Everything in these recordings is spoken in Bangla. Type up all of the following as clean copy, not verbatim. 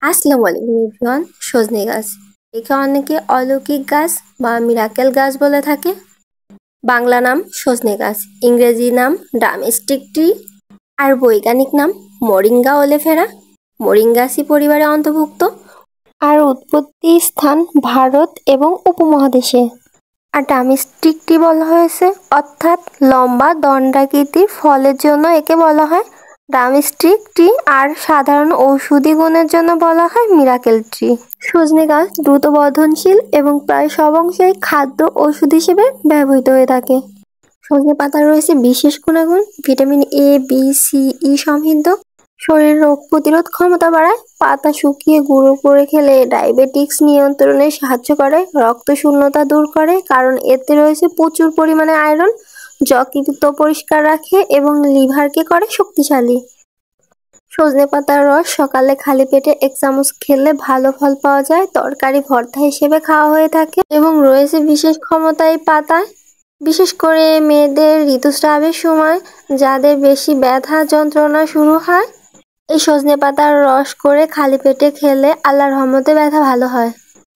আসসালামু আলাইকুম এভরিওয়ান। সজনে গাছ একে অনেকে অলৌকিক গাছ বা মিরাকেল গাছ বলে থাকে। বাংলা নাম সজনে গাছ, ইংরেজি নাম ড্রামস্টিক ট্রি, আর বৈজ্ঞানিক নাম মরিঙ্গা ওলেফেরা। মরিঙ্গাসি পরিবারে অন্তর্ভুক্ত, আর উৎপত্তি স্থান ভারত এবং উপমহাদেশে। আর ড্রামস্টিক ট্রি বলা হয়েছে অর্থাৎ লম্বা দণ্ডাকৃতির ফলের জন্য একে বলা হয় ড্রামস্টিক ট্রি, আর সাধারণ ঔষধি গুণের জন্য বলা হয় মিরাকেল ট্রি। সজনে গাছ দ্রুত বর্ধনশীল এবং প্রায় সব অংশেই খাদ্য ওষুধ হিসেবে ব্যবহৃত হয়ে থাকে। সজনে পাতায় রয়েছে বিশেষ গুণাগুণ, ভিটামিন এ, বি, সি, ই সমৃদ্ধ, শরীরের রোগ প্রতিরোধ ক্ষমতা বাড়ায়, পাতা শুকিয়ে গুঁড়ো করে খেলে ডায়াবেটিক্স নিয়ন্ত্রণে সাহায্য করে, রক্ত শূন্যতা দূর করে কারণ এতে রয়েছে প্রচুর পরিমাণে আয়রন, যকৃত পরিষ্কার রাখে এবং লিভারকে করে শক্তিশালী। সজনে পাতার রস সকালে খালি পেটে 1 চামচ খেলে ভালো ফল পাওয়া যায়, তরকারি ভর্তা হিসেবে খাওয়া হয়ে থাকে এবং রয়েছে বিশেষ ক্ষমতা এই পাতায়। বিশেষ করে মেয়েদের ঋতুস্রাবের সময় যাদের বেশি ব্যথা যন্ত্রণা শুরু হয়, এই সজনে পাতার রস করে খালি পেটে খেলে আল্লাহর রহমতে ব্যথা ভালো হয়।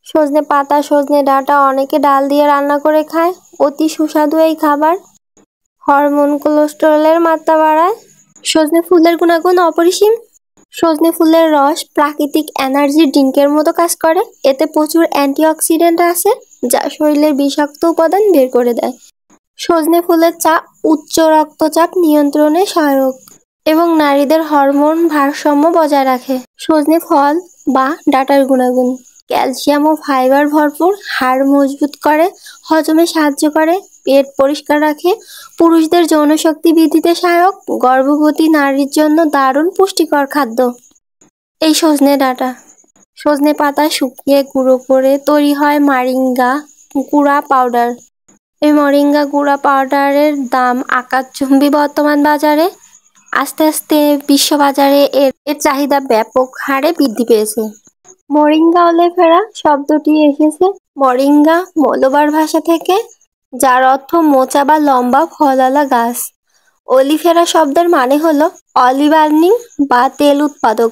সজনে পাতা, সজনে ডাঁটা অনেকে ডাল দিয়ে রান্না করে খায়। অতি সুস্বাদু এই খাবার হরমোন কোলেস্টেরলের মাত্রা বাড়ায়। সজনে ফুলের গুণাগুণ অপরিসীম। সজনে ফুলের রস প্রাকৃতিক এনার্জি ড্রিঙ্কের মতো কাজ করে। এতে প্রচুর অ্যান্টিঅক্সিডেন্ট আছে যা শরীরের বিষাক্ত উপাদান বের করে দেয়। সজনে ফুলের চা উচ্চ রক্তচাপ নিয়ন্ত্রণে সহায়ক এবং নারীদের হরমোন ভারসাম্য বজায় রাখে। সজনে ফল বা ডাঁটার গুণাগুণ ক্যালসিয়াম ও ফাইবার ভরপুর, হাড় মজবুত করে, হজমে সাহায্য করে, পেট পরিষ্কার রাখে, পুরুষদের যৌনশক্তি বৃদ্ধিতে সহায়ক, গর্ভবতী নারীর জন্য দারুণ পুষ্টিকর খাদ্য। এই সজনে ডাঁটা সজনে পাতা শুকিয়ে গুঁড়ো করে তৈরি হয় মরিঙ্গা গুঁড়া পাউডার। এই মরিঙ্গা গুঁড়া পাউডারের দাম আকাশচুম্বী বর্তমান বাজারে। আস্তে আস্তে বিশ্ববাজারে এর চাহিদা ব্যাপক হারে বৃদ্ধি পেয়েছে। মরিঙ্গা ওলেফেরা শব্দটি এসেছে মরিঙ্গা মলবার ভাষা থেকে, যার অর্থ মোচা বা লম্বা ফলওয়ালা গাছ। ওলিফেরা শব্দের মানে হলো অলিভ আর্নিং বা তেল উৎপাদক,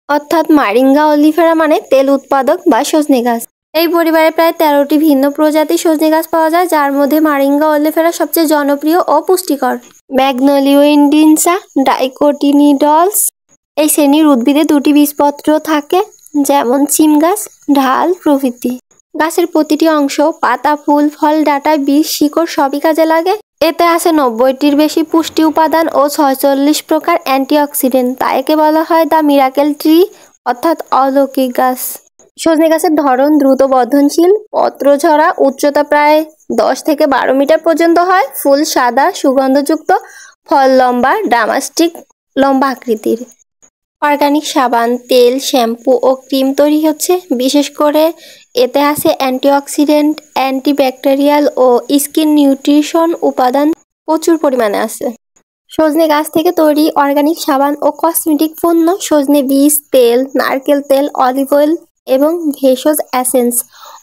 অর্থাৎ মরিঙ্গা ওলিফেরা মানে তেল উৎপাদক বা সজনে গাছ। এই পরিবারে প্রায় 13টি ভিন্ন প্রজাতির সজনে গাছ পাওয়া যায়, যার মধ্যে মরিঙ্গা ওলেফেরা সবচেয়ে জনপ্রিয় ও পুষ্টিকর। ম্যাগনোলিওইন্ডিনসা ডাইকোটিনিডলস এই শ্রেণীর উদ্ভিদে 2টি বীজপত্র থাকে, যেমন সিম গাছ, ঢাল প্রভৃতি। গাছের প্রতিটি অংশ পাতা, ফুল, ফল, ডাঁটা, বীজ, শিকড় সবই কাজে লাগে। এতে আছে 90টির বেশি পুষ্টি উপাদান ও 46 প্রকার অ্যান্টিঅক্সিডেন্ট, তাই একে বলা হয় দ্য মিরাকেল ট্রি অর্থাৎ অলৌকিক গাছ। সজনে গাছের ধরন দ্রুত বর্ধনশীল, পত্র ঝরা, উচ্চতা প্রায় 10 থেকে 12 মিটার পর্যন্ত হয়, ফুল সাদা সুগন্ধযুক্ত, ফল লম্বা ড্রামস্টিক লম্বা আকৃতির। অর্গানিক সাবান, তেল, শ্যাম্পু ও ক্রিম তৈরি হচ্ছে। বিশেষ করে এতে আছে অ্যান্টিঅক্সিডেন্ট, অ্যান্টিব্যাকটেরিয়াল ও স্কিন নিউট্রিশন উপাদান প্রচুর পরিমাণে আছে। সজনে গাছ থেকে তৈরি অর্গানিক সাবান ও কসমেটিক পণ্য সজনে বীজ, তেল, নারকেল তেল, অলিভ অয়েল এবং ভেষজ এসেন্স।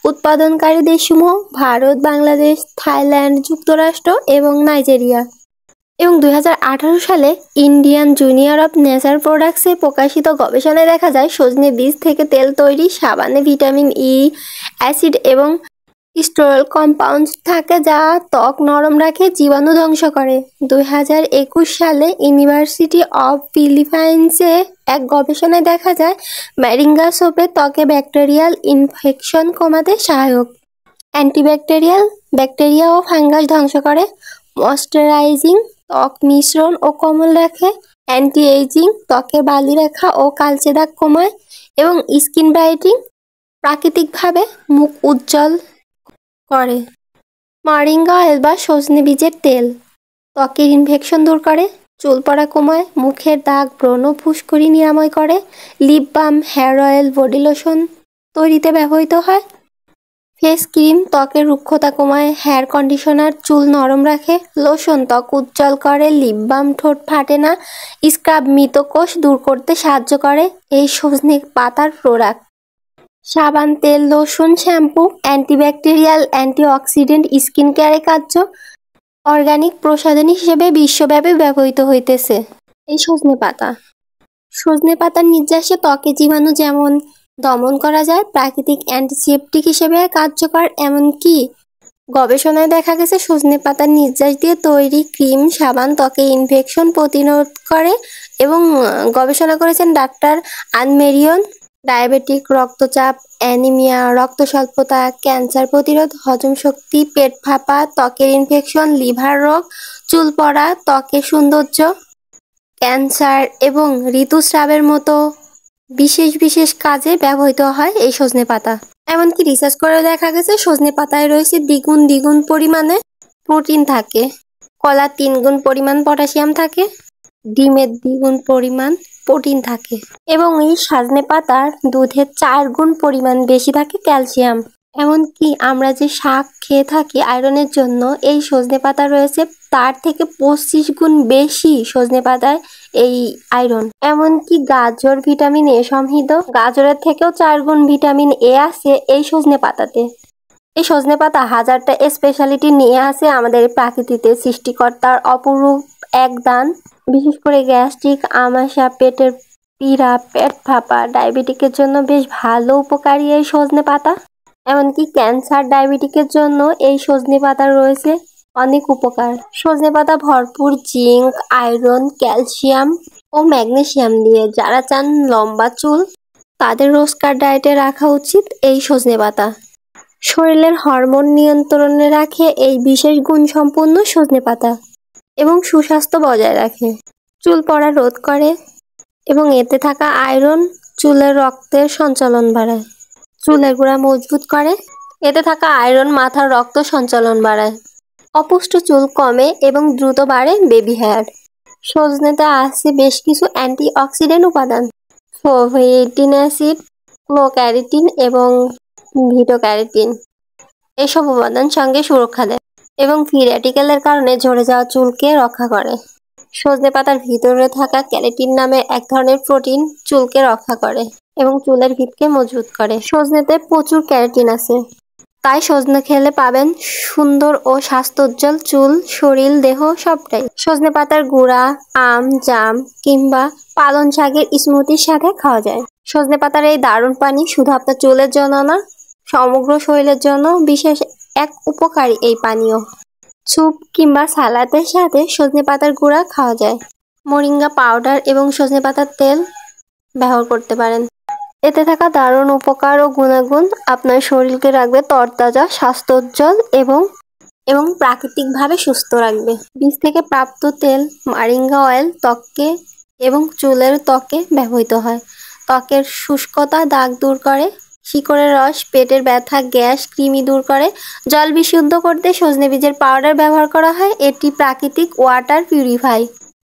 উৎপাদনকারী দেশসমূহ ভারত, বাংলাদেশ, থাইল্যান্ড, যুক্তরাষ্ট্র এবং নাইজেরিয়া। এবং 2018 সালে ইন্ডিয়ান জুনিয়র অফ নেচার প্রোডাক্টসে প্রকাশিত গবেষণায় দেখা যায় সজনে বীজ থেকে তেল তৈরি সাবানে ভিটামিন ই, অ্যাসিড এবং স্টেরল কম্পাউন্ড থাকে যা ত্বক নরম রাখে, জীবাণু ধ্বংস করে। 2021 সালে ইউনিভার্সিটি অফ ফিলিপাইন্সে এক গবেষণায় দেখা যায় মরিঙ্গা সোপে ত্বকে ব্যাকটেরিয়াল ইনফেকশন কমাতে সহায়ক, অ্যান্টিব্যাকটেরিয়াল, ব্যাকটেরিয়া ও ফাঙ্গাস ধ্বংস করে, ময়শ্চারাইজিং, ত্বক মিশ্রণ ও কোমল রাখে, অ্যান্টি এজিং, ত্বকের বালিরেখা ও কালচে দাগ কমায় এবং স্কিন ব্রাইটিং, প্রাকৃতিকভাবে মুখ উজ্জ্বল করে। মরিঙ্গা অয়েল বা সজনে বীজের তেল ত্বকের ইনফেকশন দূর করে, চুল পড়া কমায়, মুখের দাগ, ব্রণ, ফুসকুড়ি নিরাময় করে। Lip balm, hair oil, body lotion তৈরিতে ব্যবহৃত হয়। ফেস ক্রিম ত্বকের রুক্ষতা কমায়, হেয়ার কন্ডিশনার চুল নরম রাখে, লোশন ত্বক উজ্জ্বল করে, লিপ বাম ঠোঁট ফাটে না, স্ক্রাব মৃত কোষ দূর করতে সাহায্য করে। এই সজনে পাতার প্রোডাক্ট সাবান, তেল, lotion, shampoo, antibacterial, antioxidant, skin কেয়ারে কার্য, অর্গানিক প্রসাধনী হিসেবে বিশ্বব্যাপী ব্যবহৃত হইতেছে। এই সজনে পাতা সজনে পাতার নির্যাসে ত্বকে জীবাণু যেমন দমন করা যায়, প্রাকৃতিক অ্যান্টিসেপটিক হিসেবে কার্যকর। এমনকি গবেষণায় দেখা গেছে সজনে পাতার নির্যাস দিয়ে তৈরি ক্রিম, সাবান ত্বকে ইনফেকশন প্রতিরোধ করে। এবং গবেষণা করেছেন ডাক্তার আনমেরিয়ন। ডায়াবেটিক, রক্তচাপ, অ্যানিমিয়া, রক্ত স্বল্পতা, ক্যান্সার প্রতিরোধ, হজম শক্তি, পেট ফাঁপা, ত্বকের ইনফেকশন, লিভার রোগ, চুল পড়া, ত্বকের সৌন্দর্য, ক্যান্সার এবং ঋতুস্রাবের মতো বিশেষ বিশেষ কাজে ব্যবহৃত হয় এই সজনে পাতা। এমনকি রিসার্চ করেও দেখা গেছে সজনে পাতায় রয়েছে দ্বিগুণ পরিমাণে প্রোটিন থাকে, কলার 3 গুণ পরিমাণ পটাশিয়াম থাকে, ডিমের 2 গুণ পরিমাণ প্রোটিন থাকে এবং এই সজনে পাতার দুধের 4 গুণ পরিমাণ বেশি থাকে ক্যালসিয়াম। এমনকি আমরা যে শাক খেয়ে থাকি আয়রনের জন্য, এই সজনে পাতা রয়েছে তার থেকে 25 গুণ বেশি সজনে পাতায় এই আয়রন। এমনকি গাজর ভিটামিন এ সমৃদ্ধ, গাজরের থেকেও 4 গুণ ভিটামিন এ আছে এই সজনে পাতাতে। এই সজনে পাতা হাজারটা স্পেশালিটি নিয়ে আসে আমাদের প্রাকৃতিতে, সৃষ্টিকর্তার অপরূপ এক দান। বিশেষ করে গ্যাস্ট্রিক, আমাশা, পেটের পীড়া, পেট ফাঁপা, ডায়াবেটিকের জন্য বেশ ভালো উপকারী এই সজনে পাতা। এমনকি ক্যান্সার, ডায়াবেটিকের জন্য এই সজনে পাতা রয়েছে অনেক উপকার। সজনে পাতা ভরপুর জিঙ্ক, আয়রন, ক্যালসিয়াম ও ম্যাগনেসিয়াম দিয়ে। যারা চান লম্বা চুল তাদের রোজকার ডায়েটে রাখা উচিত এই সজনে পাতা। শরীরের হরমোন নিয়ন্ত্রণে রাখে এই বিশেষ গুণসম্পন্ন সজনে পাতা এবং সুস্বাস্থ্য বজায় রাখে। চুল পড়া রোধ করে এবং এতে থাকা আয়রন চুলের রক্তের সঞ্চালন বাড়ায়। চুলের গোড়া মজবুত করে, এতে থাকা আয়রন মাথার রক্ত সঞ্চালন বাড়ায়। অপুষ্ট চুল কমে এবং দ্রুত বাড়ে বেবি হেয়ার। সজনেতে আছে বেশ কিছু অ্যান্টিঅক্সিডেন্ট উপাদান, ফ্লোভোয়েটিন অ্যাসিড, ক্লোক্যারিটিন এবং ভিটোক্যারিটিন। এসব উপাদান সঙ্গে সুরক্ষা দেয় এবং ফ্রি র্যাডিক্যালের কারণে ঝরে যাওয়া চুলকে রক্ষা করে। সজনে পাতার ভিতরে থাকা ক্যারোটিন নামে এক ধরনের প্রোটিন চুলকে রক্ষা করে এবং চুলের ভিতকে মজবুত করে। সজনেতে প্রচুর ক্যারোটিন আছে, তাই সজনে খেলে পাবেন সুন্দর ও স্বাস্থ্যোজ্জ্বল চুল, শরীর, দেহ সবটাই। সজনে পাতার গুঁড়া আম, জাম কিংবা পালং শাকের স্মুদির সাথে খাওয়া যায়। সজনে পাতার এই দারুণ পানি শুধু আপনার চুলের জন্য না, সমগ্র শরীরের জন্য বিশেষ এক উপকারী এই পানীয়। স্যুপ কিংবা সালাদের সাথে সজনে পাতার গুঁড়া খাওয়া যায়। মোরিঙ্গা পাউডার এবং সজনে পাতার তেল ব্যবহার করতে পারেন। এতে থাকা দারুণ উপকার ও গুণাগুণ আপনার শরীরকে রাখবে তরতাজা, স্বাস্থ্যোজ্জ্বল এবং প্রাকৃতিকভাবে সুস্থ রাখবে। বীজ থেকে প্রাপ্ত তেল মোরিঙ্গা অয়েল ত্বকে এবং চুলের ত্বকে ব্যবহৃত হয়। ত্বকের শুষ্কতা, দাগ দূর করে। শিকড়ের রস পেটের ব্যথা, গ্যাস, কৃমি দূর করে। জল বিশুদ্ধ করতে সজনে বীজের পাউডার ব্যবহার করা হয়। এটি প্রাকৃতিক ওয়াটার পিউরিফাই।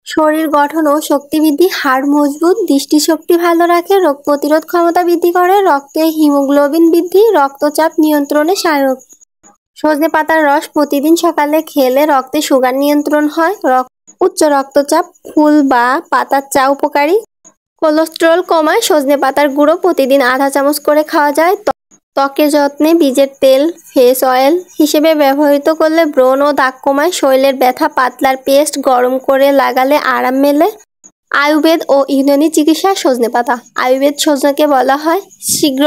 শরীর গঠন ও শক্তি বৃদ্ধি, হাড় মজবুত, দৃষ্টিশক্তি ভালো রাখে, রোগ প্রতিরোধ ক্ষমতা বৃদ্ধি করে, রক্তে হিমোগ্লোবিন বৃদ্ধি, রক্তচাপ নিয়ন্ত্রণে সহায়ক। সজনে পাতার রস প্রতিদিন সকালে খেলে রক্তে সুগার নিয়ন্ত্রণ হয়। উচ্চ রক্তচাপ, ফুল বা পাতার চা উপকারী। কোলেস্টেরল কমায়। সজনে পাতার গুঁড়ো প্রতিদিন আধা চামচ করে খাওয়া যায়। ত্বকের যত্নে বীজের তেল ফেস অয়েল হিসেবে ব্যবহৃত করলে ব্রণ ও দাগ কমায়। শরীরের ব্যথা পাতলার পেস্ট গরম করে লাগালে আরাম মেলে। আয়ুর্বেদ ও ইউনানি চিকিৎসা সজনে পাতা। আয়ুর্বেদ সজনেকে বলা হয় শীঘ্র।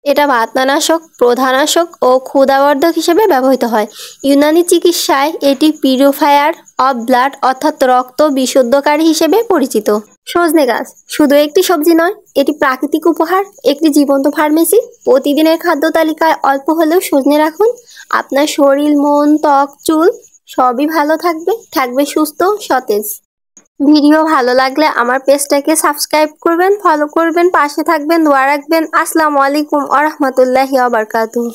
এটা বাতনানাশক, প্রদাহনাশক ও ক্ষুধাবর্ধক হিসেবে ব্যবহৃত হয়। ইউনানি চিকিৎসায় এটি পিউরিফায়ার অব ব্লাড অর্থাৎ রক্ত বিশুদ্ধকারী হিসেবে পরিচিত। সজনে গাছ শুধু একটি সবজি নয়, এটি প্রাকৃতিক উপহার, একটি জীবন্ত ফার্মেসি। প্রতিদিনের খাদ্য তালিকায় অল্প হলেও সজনে রাখুন। আপনার শরীর, মন, ত্বক, চুল সবই ভালো থাকবে সুস্থ, সতেজ। ভিডিও ভালো লাগলে আমার পেজটাকে সাবস্ক্রাইব করবেন, ফলো করবেন, পাশে থাকবেন, দোয়া রাখবেন। আসসালামু আলাইকুম ওয়া রাহমাতুল্লাহি ওয়া বারাকাতুহু।